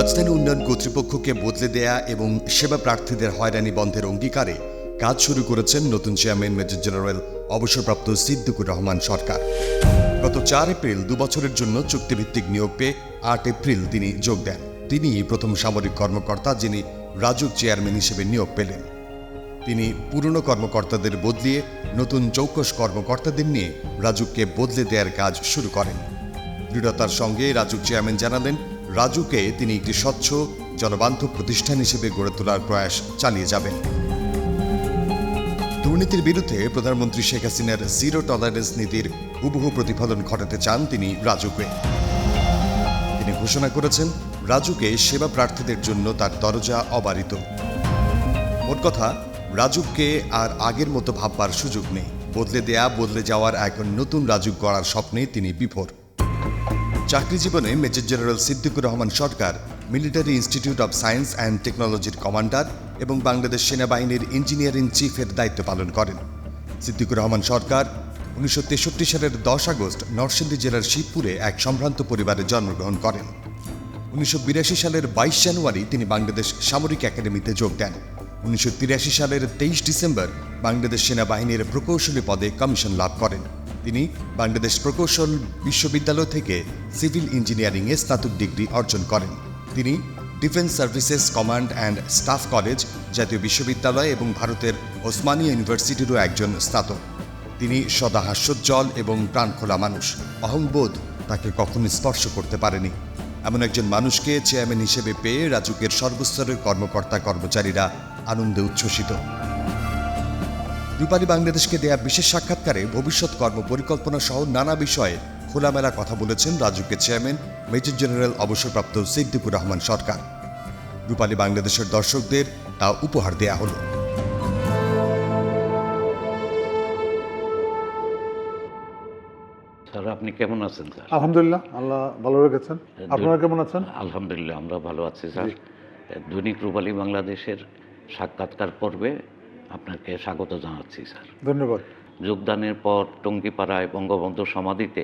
রাজধানী উন্নয়ন কর্তৃপক্ষকে বদলে দেয়া এবং সেবা প্রার্থীদের হয়রানি বন্ধের অঙ্গীকারে কাজ শুরু করেছেন নতুন চেয়ারম্যান মেজর জেনারেল অবসরপ্রাপ্ত সিদ্দিকুর রহমান সরকার। গত 4 এপ্রিল 2 বছরের জন্য চুক্তিভিত্তিক নিয়োগ পেয়ে 8 এপ্রিল তিনি যোগ দেন। তিনি প্রথম সামরিক কর্মকর্তা যিনি রাজুক চেয়ারম্যান হিসেবে নিয়োগ পেলেন। তিনি পুরনো কর্মকর্তাদের বদলিয়ে নতুন চৌকস কর্মকর্তাদের নিয়ে রাজুককে বদলে দেওয়ার কাজ শুরু করেন। দৃঢ়তার সঙ্গে রাজুক চেয়ারম্যান জানালেন, রাজুকে তিনি একটি স্বচ্ছ জনবান্ধব প্রতিষ্ঠান হিসেবে গড়ে তোলার প্রয়াস চালিয়ে যাবেন। দুর্নীতির বিরুদ্ধে প্রধানমন্ত্রী শেখ হাসিনার জিরো টলারেন্স নীতির হুবহু প্রতিফলন ঘটাতে চান তিনি রাজুকে। তিনি ঘোষণা করেছেন, রাজুকে সেবা প্রার্থীদের জন্য তার দরজা অবারিত। মোট কথা, রাজুককে আর আগের মতো ভাববার সুযোগ নেই। বদলে দেয়া, বদলে যাওয়ার এক নতুন রাজুক গড়ার স্বপ্নে তিনি বিভোর। চাকরি জীবনে major general Siddiqur Rahman Sarkar military institute of science and টেকনোলজির কমান্ডার এবং বাংলাদেশ সেনাবাহিনীর ইঞ্জিনিয়ারিং চিফের দায়িত্ব পালন করেন। সিদ্দিকুর রহমান সরকার 1963 সালের 10 আগস্ট নরসিংদী জেলার শিবপুরে এক সম্ভ্রান্ত পরিবারে জন্মগ্রহণ করেন। 1982 সালের 22 জানুয়ারি তিনি বাংলাদেশ সামরিক একাডেমিতে যোগ দেন। 1983 সালের 23 ডিসেম্বর বাংলাদেশ সেনাবাহিনীর প্রকৌশলী পদে কমিশন লাভ করেন। তিনি বাংলাদেশ প্রকৌশল বিশ্ববিদ্যালয় থেকে সিভিল ইঞ্জিনিয়ারিংয়ে স্নাতক ডিগ্রি অর্জন করেন। তিনি defence services command and staff college, জাতীয় বিশ্ববিদ্যালয় এবং ভারতের ওসমানিয়া ইউনিভার্সিটিরও একজন স্নাতক। তিনি সদা হাস্যোজ্জ্বল এবং প্রাণখোলা মানুষ। অহংবোধ তাকে কখনো স্পর্শ করতে পারেনি। এমন একজন মানুষকে চেয়ারম্যান হিসেবে পেয়ে রাজুকের সর্বস্তরের কর্মকর্তা কর্মচারীরা আনন্দে উচ্ছ্বসিত। রূপালী বাংলাদেশকে দেয়া বিশেষ সাক্ষাৎকারে ভবিষ্যৎ কর্মপরিকল্পনা সহ নানা বিষয়ে খোলামেলা কথা বলেছেন রাজুকের চেয়ারম্যান মেজর জেনারেল অবসরপ্রাপ্ত সিদ্দিকুর রহমান সরকার। রূপালী বাংলাদেশের দর্শকদের তা উপহার দেয়া হলো। স্যার, আপনি কেমন আছেন স্যার? আলহামদুলিল্লাহ, আল্লাহ ভালো রেখেছেন। আপনারা কেমন আছেন? আলহামদুলিল্লাহ, আমরা ভালো আছি স্যার। দৈনিক রূপালী বাংলাদেশের সাক্ষাৎকার পর্বে আপনাকে স্বাগত জানাচ্ছি স্যার। ধন্যবাদ। যোগদানের পর টঙ্গিপাড়ায় বঙ্গবন্ধু সমাধিতে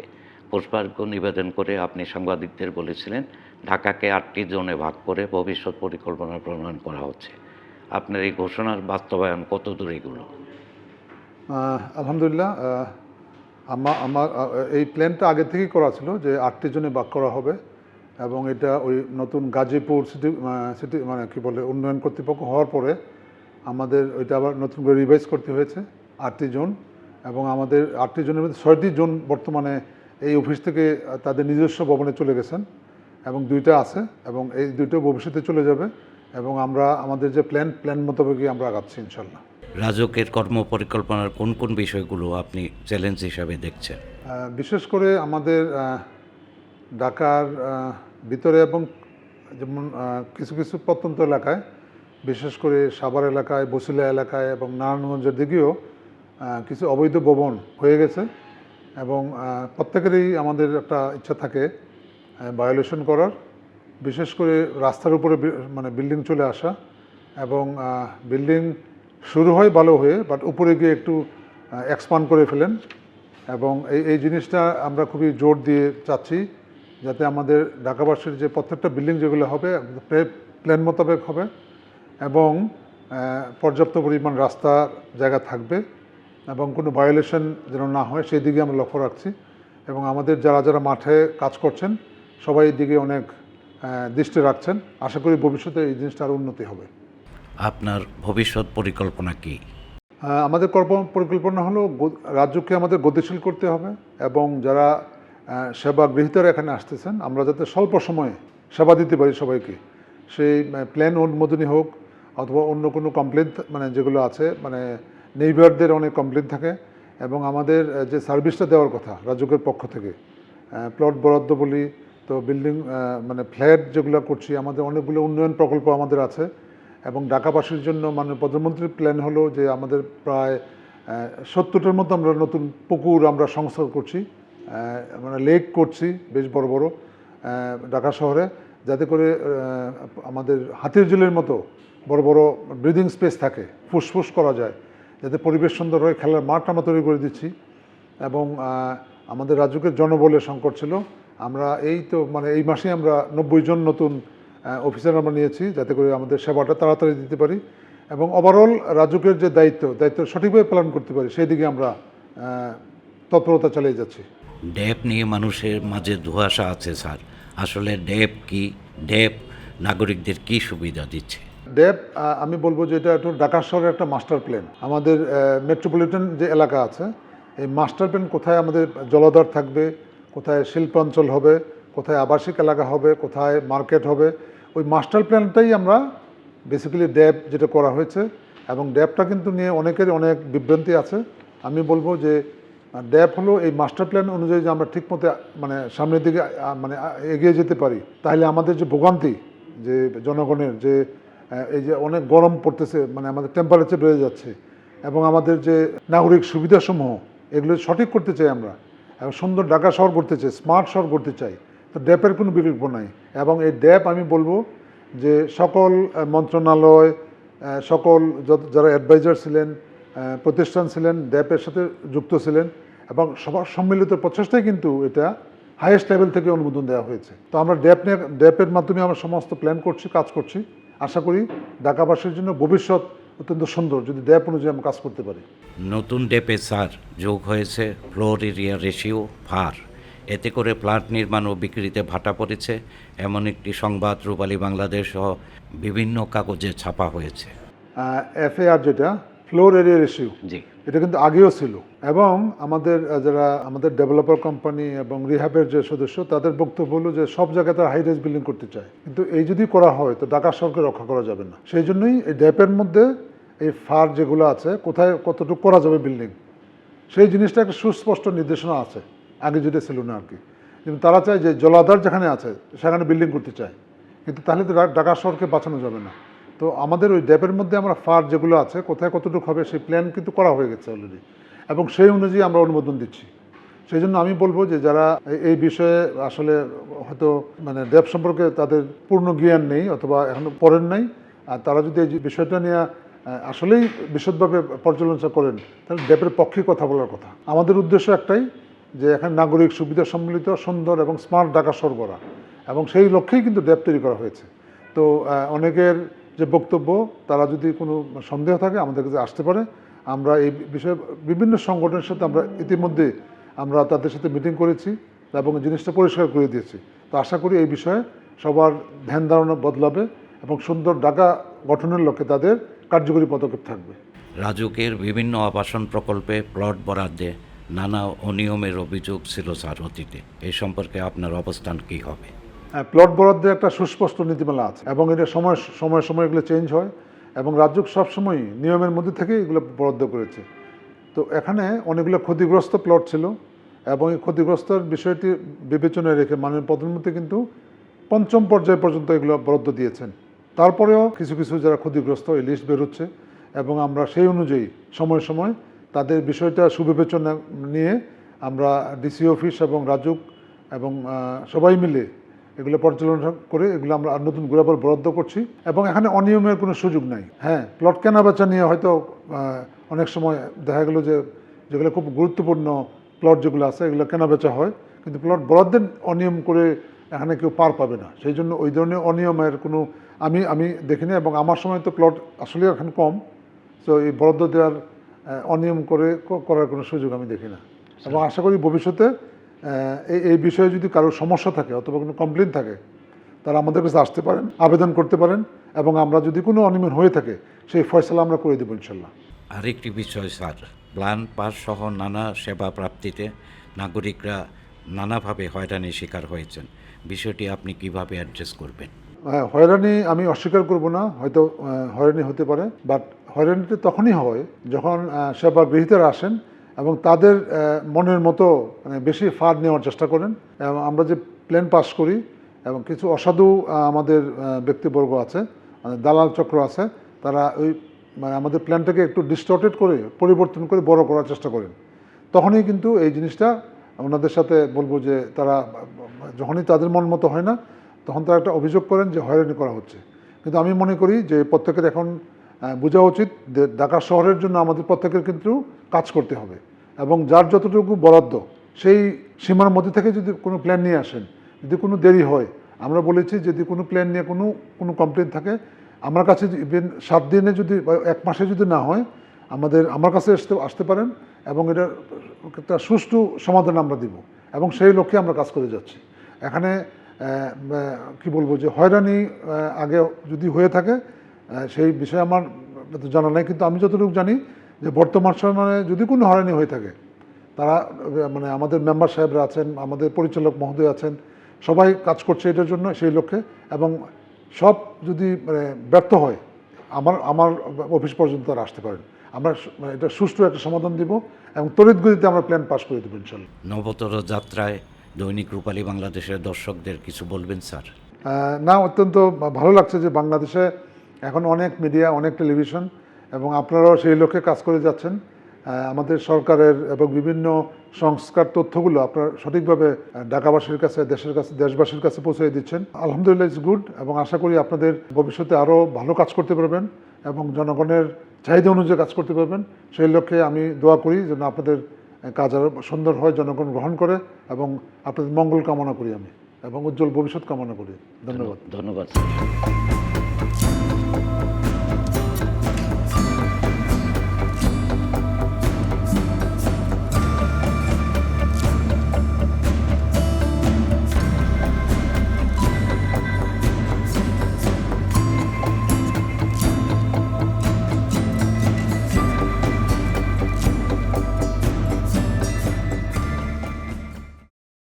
পুষ্পার্ঘ্য নিবেদন করে আপনি সাংবাদিকদের বলেছিলেন, ঢাকাকে 8টি জোনে ভাগ করে ভবিষ্যৎ পরিকল্পনা প্রণয়ন করা হচ্ছে। আপনার এই ঘোষণার বাস্তবায়ন কত দূর এগুলো? আলহামদুলিল্লাহ, আমার এই প্ল্যানটা আগে থেকেই করা ছিল যে 8টি জোনে ভাগ করা হবে এবং এটা ওই নতুন গাজীপুর সিটি মানে কি বলে উন্নয়ন কর্তৃপক্ষ হওয়ার পরে আমাদের ওইটা আবার নতুন করে রিভাইজ করতে হয়েছে 8টি জোন। এবং আমাদের 8টি জোনের মধ্যে 6টি জোন বর্তমানে এই অফিস থেকে তাদের নিজস্ব ভবনে চলে গেছেন এবং 2টা আছে এবং এই 2টো ভবিষ্যতে চলে যাবে এবং আমরা আমাদের যে প্ল্যান মোতাবেকই আমরা আগাচ্ছি ইনশাল্লাহ। রাজুকের কর্মপরিকল্পনার কোন কোন বিষয়গুলো আপনি চ্যালেঞ্জ হিসাবে দেখছেন? বিশেষ করে আমাদের ঢাকার ভিতরে এবং যেমন কিছু কিছু প্রত্যন্ত এলাকায়, বিশেষ করে সাভার এলাকায়, বসিলা এলাকায় এবং নারায়ণগঞ্জের দিকেও কিছু অবৈধ ভবন হয়ে গেছে এবং প্রত্যেকেরই আমাদের একটা ইচ্ছা থাকে ভায়োলেশন করার, বিশেষ করে রাস্তার উপরে মানে বিল্ডিং চলে আসা এবং বিল্ডিং শুরু হয় ভালো হয়ে বাট উপরে গিয়ে একটু এক্সপান্ড করে ফেলেন এবং এই জিনিসটা আমরা খুবই জোর দিয়ে চাচ্ছি যাতে আমাদের ঢাকাবাসীর যে প্রত্যেকটা বিল্ডিং যেগুলো হবে প্ল্যান মোতাবেক হবে এবং পর্যাপ্ত পরিমাণ রাস্তার জায়গা থাকবে এবং কোনো ভায়োলেশন যেন না হয় সেই দিকে আমরা লক্ষ্য রাখছি এবং আমাদের যারা মাঠে কাজ করছেন সবাই এই দিকে অনেক দৃষ্টি রাখছেন। আশা করি ভবিষ্যতে এই জিনিসটা আরও উন্নতি হবে। আপনার ভবিষ্যৎ পরিকল্পনা কি? আমাদের পরিকল্পনা হলো রাজ্যকে আমাদের গতিশীল করতে হবে এবং যারা সেবা গৃহীতারা এখানে আসতেছেন আমরা যাতে স্বল্প সময়ে সেবা দিতে পারি সবাইকে, সেই প্ল্যান অনুমোদনী হোক অথবা অন্য কোনো কমপ্লেন মানে যেগুলো আছে মানে নেইবারদের অনেক কমপ্লেন থাকে এবং আমাদের যে সার্ভিসটা দেওয়ার কথা রাজ্যের পক্ষ থেকে প্লট বরাদ্দ বলি তো বিল্ডিং মানে ফ্ল্যাট যেগুলো করছি, আমাদের অনেকগুলো উন্নয়ন প্রকল্প আমাদের আছে এবং ঢাকাবাসীর জন্য মাননীয় প্রধানমন্ত্রীর প্ল্যান হলো যে আমাদের প্রায় 70টার মতো আমরা নতুন পুকুর আমরা সংস্কার করছি, মানে লেক করছি বেশ বড় বড় ঢাকা শহরে, যাতে করে আমাদের হাতির ঝিলের মতো বড় বড় ব্রিদিং স্পেস থাকে, ফুসফুস করা যায়, যাতে পরিবেশ সুন্দর হয়। খেলার মাঠ আমরা তৈরি করে দিচ্ছি এবং আমাদের রাজ্যের জনবলের সংকট ছিল, আমরা এই তো মানে এই মাসে আমরা 90 জন নতুন অফিসার আমরা নিয়েছি, যাতে করে আমাদের সেবাটা তাড়াতাড়ি দিতে পারি এবং ওভারঅল রাজুকের যে দায়িত্ব সঠিকভাবে পালন করতে পারি, সেই দিকে আমরা তৎপরতা চালিয়ে যাচ্ছি। ড্যাব নিয়ে মানুষের মাঝে ধোঁয়াশা আছে স্যার, আসলে ড্যাব কি, ড্যাব নাগরিকদের কি সুবিধা দিচ্ছে? ড্যাব আমি বলবো যে এটা একটু ঢাকা শহরের একটা মাস্টার প্ল্যান। আমাদের মেট্রোপলিটন যে এলাকা আছে, এই মাস্টার প্ল্যান কোথায় আমাদের জলাধার থাকবে, কোথায় শিল্পাঞ্চল হবে, কোথায় আবাসিক এলাকা হবে, কোথায় মার্কেট হবে, ওই মাস্টার প্ল্যানটাই আমরা বেসিক্যালি ড্যাব যেটা করা হয়েছে। এবং ড্যাবটা কিন্তু নিয়ে অনেকেরই অনেক বিভ্রান্তি আছে। আমি বলবো যে ড্যাব হলো এই মাস্টার প্ল্যান অনুযায়ী যে আমরা ঠিকমতো মানে সামনের দিকে মানে এগিয়ে যেতে পারি, তাহলে আমাদের যে ভোগান্তি, যে জনগণের যে এই যে অনেক গরম পড়তেছে, মানে আমাদের টেম্পারেচার বেড়ে যাচ্ছে, এবং আমাদের যে নাগরিক সুবিধাসমূহ এগুলো সঠিক করতে চাই আমরা, এবং সুন্দর ঢাকা শহর করতে চাই, স্মার্ট শহর করতে চাই, তো ড্যাপের কোনো বিকল্প নাই। এবং এই ড্যাপ আমি বলবো যে সকল মন্ত্রণালয়, সকল যারা অ্যাডভাইজার ছিলেন, প্রতিষ্ঠান ছিলেন, ড্যাপের সাথে যুক্ত ছিলেন, এবং সবার সম্মিলিত প্রচেষ্টায় কিন্তু এটা হাইয়েস্ট লেভেল থেকে অনুমোদন দেওয়া হয়েছে। তো আমরা ড্যাপের মাধ্যমে আমরা সমস্ত প্ল্যান করছি, কাজ করছি। আশা করি ঢাকাবাসীর জন্য ভবিষ্যৎ অত্যন্ত সুন্দর যদি ড্যাপ অনুযায়ী আমরা কাজ করতে পারি। নতুন ড্যাপে স্যার যোগ হয়েছে ফ্লোর এরিয়া রেশিও ভার, এতে করে প্লান্ট নির্মাণ ও বিক্রিতে ভাটা পড়েছে এমন একটি সংবাদ রূপালী বাংলাদেশ সহ বিভিন্ন কাগজে ছাপা হয়েছে। FAR যেটা ফ্লোর এরিয়া রেশিও, জি, এটা কিন্তু আগেও ছিল, এবং আমাদের ডেভেলপার কোম্পানি এবং রিহ্যাবের যে সদস্য, তাদের বক্তব্য হলো যে সব জায়গায় তারা হাই রাইজ বিল্ডিং করতে চায়, কিন্তু এই যদি করা হয় তো ঢাকা শহরকে রক্ষা করা যাবে না। সেই জন্যই এই ড্যাপের মধ্যে এই ফার যেগুলো আছে, কোথায় কতটুকু করা যাবে বিল্ডিং, সেই জিনিসটা একটা সুস্পষ্ট নির্দেশনা আছে, আগে যেটা ছিল না আর কি। যেমন তারা চায় যে জলাধার যেখানে আছে সেখানে বিল্ডিং করতে চায়, কিন্তু তাহলে তো ঢাকা শহরকে বাঁচানো যাবে না। তো আমাদের ওই ড্যাপের মধ্যে আমরা ফার যেগুলো আছে কোথায় কতটুকু হবে সেই প্ল্যান কিন্তু করা হয়ে গেছে অলরেডি, এবং সেই অনুযায়ী আমরা অনুমোদন দিচ্ছি। সেই জন্য আমি বলবো যে যারা এই বিষয়ে আসলে হয়তো মানে ড্যাপ সম্পর্কে তাদের পূর্ণ জ্ঞান নেই অথবা এখনো পড়েন নাই, আর তারা যদি এই বিষয়টা নিয়ে আসলেই বিশদভাবে পর্যালোচনা করেন, তাহলে ড্যাপের পক্ষে কথা বলার কথা। আমাদের উদ্দেশ্য একটাই, যে এখানে নাগরিক সুবিধা সম্মিলিত সুন্দর এবং স্মার্ট ঢাকা শহর গড়া, এবং সেই লক্ষ্যেই কিন্তু ড্যাপ তৈরি করা হয়েছে। তো অনেকের যে বক্তব্য, তারা যদি কোনো সন্দেহ থাকে আমাদের কাছে আসতে পারে। আমরা এই বিষয়ে বিভিন্ন সংগঠনের সাথে আমরা ইতিমধ্যে তাদের সাথে মিটিং করেছি এবং জিনিসটা পরিষ্কার করে দিয়েছি। তো আশা করি এই বিষয়ে সবার ধ্যান ধারণা বদলাবে এবং সুন্দর ঢাকা গঠনের লক্ষ্যে তাদের কার্যকরী পদক্ষেপ থাকবে। রাজুকের বিভিন্ন আবাসন প্রকল্পে প্লট বরাদ্দে নানা অনিয়মের অভিযোগ ছিল স্যার অতীতে, এই সম্পর্কে আপনার অবস্থান কী হবে? প্লট বরাদ্দে একটা সুস্পষ্ট নীতিমালা আছে, এবং এটা সময় এগুলো চেঞ্জ হয়, এবং রাজ্য সবসময় নিয়মের মধ্যে থেকে এগুলো বরাদ্দ করেছে। তো এখানে অনেকগুলো ক্ষতিগ্রস্ত প্লট ছিল, এবং এই ক্ষতিগ্রস্তের বিষয়টি বিবেচনায় রেখে মাননীয় প্রধানমন্ত্রী কিন্তু পঞ্চম পর্যায় পর্যন্ত এগুলো বরাদ্দ দিয়েছেন। তারপরেও কিছু কিছু যারা ক্ষতিগ্রস্ত, এই লিস্ট বেরোচ্ছে, এবং আমরা সেই অনুযায়ী সময় তাদের বিষয়টা সুবিবেচনা নিয়ে আমরা ডিসি অফিস এবং রাজুক এবং সবাই মিলে এগুলো পর্যালোচনা করে এগুলো আমরা আর নতুন করে আবার বরাদ্দ করছি, এবং এখানে অনিয়মের কোনো সুযোগ নাই। হ্যাঁ, প্লট কেনা বেচা নিয়ে হয়তো অনেক সময় দেখা গেল যে যেগুলো খুব গুরুত্বপূর্ণ প্লট যেগুলো আছে এগুলো কেনা বেচা হয়, কিন্তু প্লট বরাদ্দের অনিয়ম করে এখানে কেউ পার পাবে না। সেই জন্য ওই ধরনের অনিয়মের কোনো আমি দেখিনি, এবং আমার সময় তো প্লট আসলে এখন কম, তো এই বরাদ্দ দেওয়ার অনিয়ম করার কোনো সুযোগ আমি দেখি না। এবং আশা করি ভবিষ্যতে এই বিষয়ে যদি কারোর সমস্যা থাকে অথবা কোনো কমপ্লেন থাকে, তারা আমাদের কাছে আসতে পারেন, আবেদন করতে পারেন, এবং আমরা যদি কোনো অনিয়ম হয়ে থাকে সেই ফয়সালা আমরা করে দেবো ইনশাল্লাহ। আরেকটি বিষয় স্যার, প্ল্যান পাস সহ নানা সেবা প্রাপ্তিতে নাগরিকরা নানাভাবে হয়রানির শিকার হয়েছেন, বিষয়টি আপনি কিভাবে অ্যাড্রেস করবেন? হয়রানি আমি অস্বীকার করব না, হয়তো হয়রানি হতে পারে, বাট হয়রানিটা তখনই হয় যখন সেবা গ্রহীতারা আসেন এবং তাদের মনের মতো মানে বেশি ফাঁদ নেওয়ার চেষ্টা করেন। এবং আমরা যে প্ল্যান পাস করি, এবং কিছু অসাধু আমাদের ব্যক্তিবর্গ আছে, দালাল চক্র আছে, তারা ওই মানে আমাদের প্ল্যানটাকে একটু ডিস্টর্টেড করে পরিবর্তন করে বড় করার চেষ্টা করেন। তখনই কিন্তু এই জিনিসটা ওনাদের সাথে বলবো যে তারা যখনই তাদের মন মতো হয় না, তখন তারা একটা অভিযোগ করেন যে হয়রানি করা হচ্ছে। কিন্তু আমি মনে করি যে প্রত্যেকের এখন বোঝা উচিত যে ঢাকা শহরের জন্য আমাদের প্রত্যেকের কিন্তু কাজ করতে হবে, এবং যার যতটুকু বরাদ্দ সেই সীমার মধ্যে থেকে যদি কোনো প্ল্যান নিয়ে আসেন, যদি কোনো দেরি হয় আমরা বলেছি যদি কোনো প্ল্যান নিয়ে কোনো কমপ্লেন থাকে আমার কাছে ইভেন 7 দিনে যদি 1 মাসে যদি না হয় আমার কাছে আসতে পারেন এবং এটার একটা সুষ্ঠু সমাধান আমরা দিব এবং সেই লক্ষ্যে আমরা কাজ করে যাচ্ছি। এখানে কি বলবো যে হয়রানি আগে যদি হয়ে থাকে সেই বিষয়ে আমার জানা নাই, কিন্তু আমি যতটুকু জানি যে বর্তমান সময়ে যদি কোনো হয়রানি হয়ে থাকে তারা মানে আমাদের মেম্বার সাহেবরা আছেন, আমাদের পরিচালক মহোদয় আছেন, সবাই কাজ করছে এটার জন্য সেই লক্ষ্যে, এবং সব যদি মানে ব্যর্থ হয় আমার অফিস পর্যন্ত তারা আসতে পারেন। আমরা এটা সুষ্ঠু একটা সমাধান দিব এবং তড়িৎ গতিতে আমরা প্ল্যান পাস করে দেবো ইনশাল্লাহ। নবতর যাত্রায় দৈনিক রূপালী বাংলাদেশের দর্শকদের কিছু বলবেন স্যার? না, অত্যন্ত ভালো লাগছে যে বাংলাদেশে এখন অনেক মিডিয়া, অনেক টেলিভিশন এবং আপনারাও সেই লক্ষ্যে কাজ করে যাচ্ছেন। আমাদের সরকারের এবং বিভিন্ন সংস্কার তথ্যগুলো আপনারা সঠিকভাবে ঢাকাবাসীর কাছে, দেশবাসীর কাছে পৌঁছে দিচ্ছেন। আলহামদুলিল্লাহ, ইটস গুড, এবং আশা করি আপনাদের ভবিষ্যতে আরও ভালো কাজ করতে পারবেন এবং জনগণের চাহিদা অনুযায়ী কাজ করতে পারবেন। সেই লক্ষ্যে আমি দোয়া করি যেন আপনাদের কাজ আরও সুন্দর হয়, জনগণ গ্রহণ করে, এবং আপনাদের মঙ্গল কামনা করি আমি এবং উজ্জ্বল ভবিষ্যৎ কামনা করি। ধন্যবাদ। ধন্যবাদ স্যার।